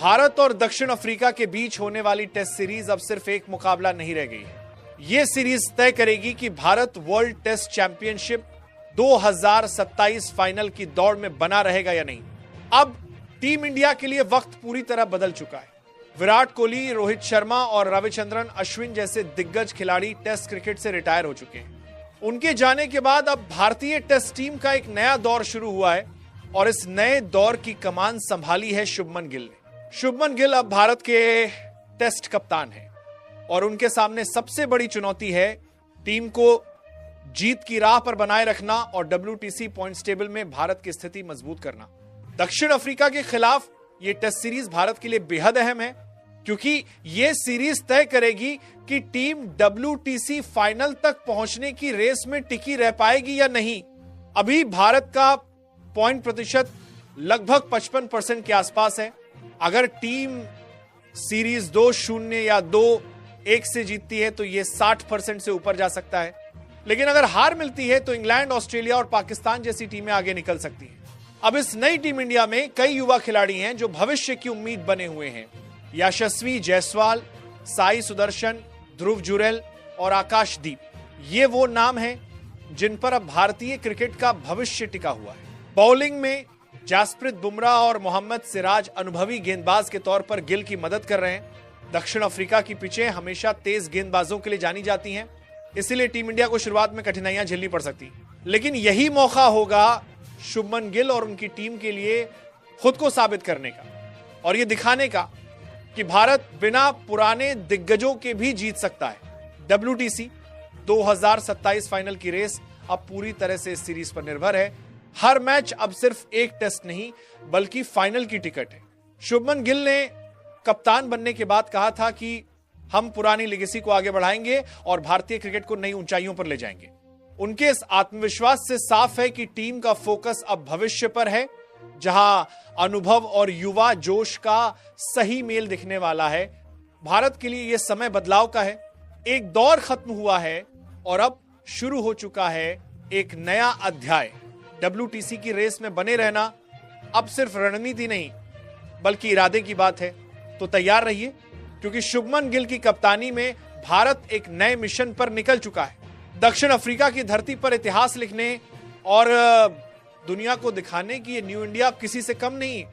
भारत और दक्षिण अफ्रीका के बीच होने वाली टेस्ट सीरीज अब सिर्फ एक मुकाबला नहीं रह गई है। यह सीरीज तय करेगी कि Bharat World Test Championship 2027 final की दौड़ में बना रहेगा या नहीं। अब टीम इंडिया के लिए वक्त पूरी तरह बदल चुका है। विराट कोहली, रोहित शर्मा और रविचंद्रन अश्विन जैसे दिग्गज खिलाड़ी टेस्ट क्रिकेट से रिटायर हो चुके हैं। उनके जाने के बाद अब भारतीय टेस्ट टीम का एक नया दौर शुरू हुआ है और इस नए दौर की कमान संभाली है शुभमन गिल ने। शुभमन गिल अब भारत के टेस्ट कप्तान हैं और उनके सामने सबसे बड़ी चुनौती है टीम को जीत की राह पर बनाए रखना और WTC पॉइंट्स टेबल में भारत की स्थिति मजबूत करना। दक्षिण अफ्रीका के खिलाफ यह टेस्ट सीरीज भारत के लिए बेहद अहम है क्योंकि यह सीरीज तय करेगी कि टीम WTC फाइनल तक पहुंचने की रेस में टिकी रह पाएगी या नहीं। अभी भारत का पॉइंट प्रतिशत लगभग 55% के आसपास है। अगर टीम सीरीज 2-0 या 2-1 से जीतती है तो यह 60% से ऊपर जा सकता है, लेकिन अगर हार मिलती है तो इंग्लैंड, ऑस्ट्रेलिया और पाकिस्तान जैसी टीमें आगे निकल सकती हैं। अब इस नई टीम इंडिया में कई युवा खिलाड़ी हैं जो भविष्य की उम्मीद बने हुए हैं। यशस्वी जायसवाल, साई सुदर्शन, ध्रुव जुरेल और आकाशदीप, ये वो नाम हैं जिन पर अब भारतीय क्रिकेट का भविष्य टिका हुआ है। बॉलिंग में जसप्रीत बुमराह और मोहम्मद सिराज अनुभवी गेंदबाज के तौर पर गिल की मदद कर रहे हैं। दक्षिण अफ्रीका की पिचें हमेशा तेज गेंदबाजों के लिए जानी जाती हैं, इसीलिए टीम इंडिया को शुरुआत में कठिनाइयां झेलनी पड़ सकती, लेकिन यही मौका होगा शुभमन गिल और उनकी टीम के लिए खुद को साबित करने का और यह दिखाने का कि भारत बिना पुराने दिग्गजों के भी जीत सकता है। WTC 2027 फाइनल की रेस अब पूरी तरह से इस सीरीज पर निर्भर है। हर मैच अब सिर्फ एक टेस्ट नहीं बल्कि फाइनल की टिकट है। शुभमन गिल ने कप्तान बनने के बाद कहा था कि हम पुरानी लेगेसी को आगे बढ़ाएंगे और भारतीय क्रिकेट को नई ऊंचाइयों पर ले जाएंगे। उनके इस आत्मविश्वास से साफ है कि टीम का फोकस अब भविष्य पर है, जहां अनुभव और युवा जोश का सही मेल दिखने वाला है। भारत के लिए यह समय बदलाव का है। एक दौर खत्म हुआ है और अब शुरू हो चुका है एक नया अध्याय। WTC की रेस में बने रहना अब सिर्फ रणनीति नहीं बल्कि इरादे की बात है। तो तैयार रहिए क्योंकि शुभमन गिल की कप्तानी में भारत एक नए मिशन पर निकल चुका है। दक्षिण अफ्रीका की धरती पर इतिहास लिखने और दुनिया को दिखाने की ये न्यू इंडिया किसी से कम नहीं।